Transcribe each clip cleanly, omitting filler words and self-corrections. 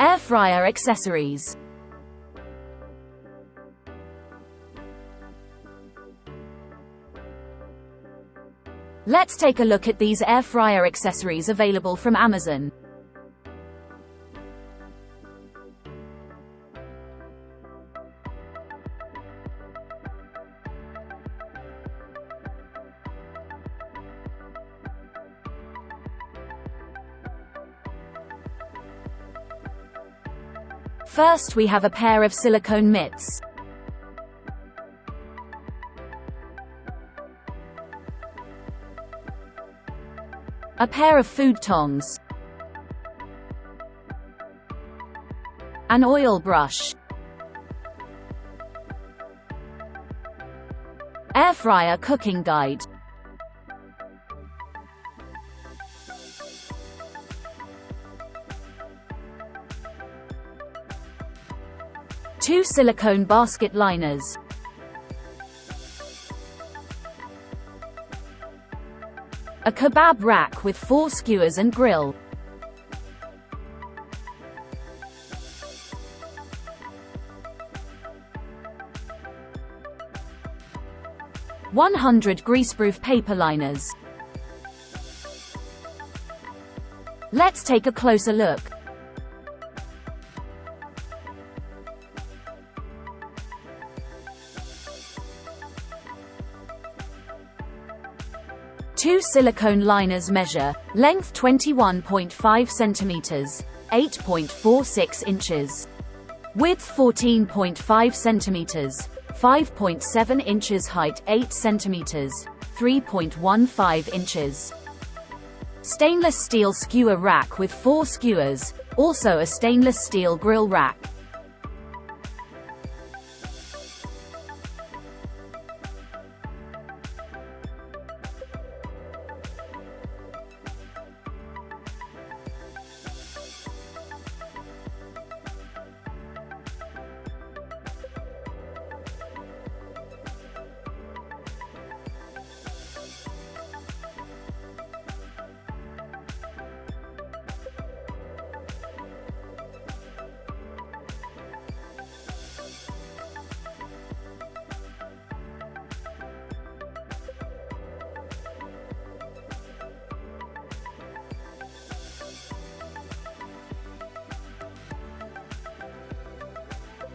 Air fryer accessories. Let's take a look at these air fryer accessories available from Amazon. First, we have a pair of silicone mitts. A pair of food tongs. An oil brush. Air fryer cooking guide. Two silicone basket liners. A kebab rack with 4 skewers and grill. (100 greaseproof paper liners). Let's take a closer look. Two silicone liners measure, length 21.5 centimeters, 8.46 inches. Width 14.5 centimeters, 5.7 inches. Height 8 centimeters, 3.15 inches. Stainless steel skewer rack with 4 skewers, also a stainless steel grill rack.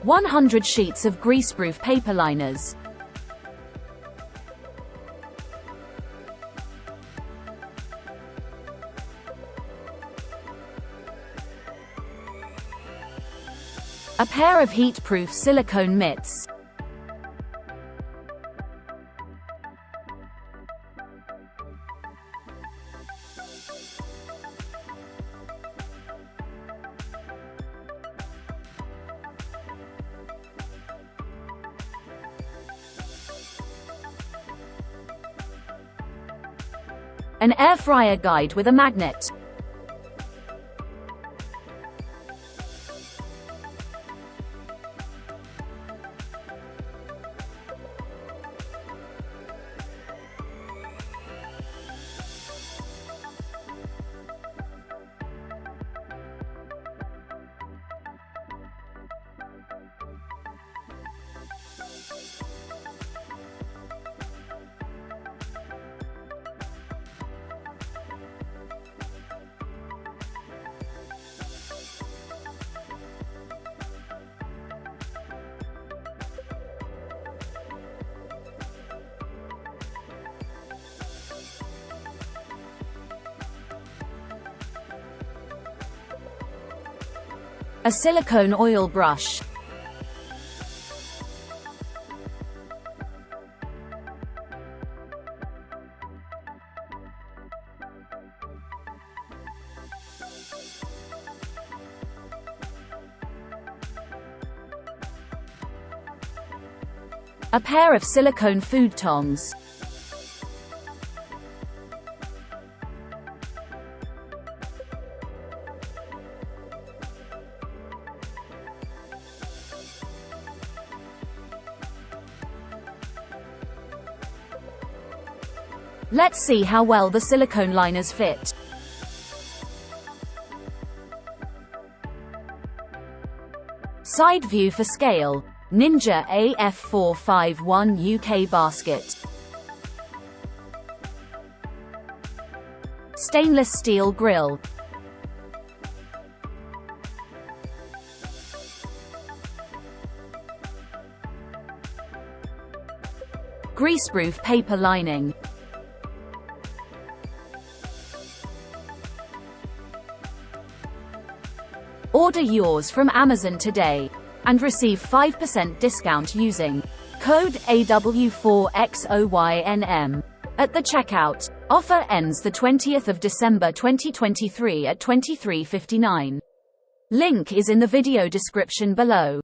(100 sheets of greaseproof paper liners). A pair of heat-proof silicone mitts. An air fryer guide with a magnet. A silicone oil brush. A pair of silicone food tongs. Let's see how well the silicone liners fit. Side view for scale. Ninja AF451 UK basket. Stainless steel grill. Greaseproof paper lining. Order yours from Amazon today and receive 5% discount using code AW4XOYNM at the checkout. Offer ends the 20th of December 2023 at 23:59. Link is in the video description below.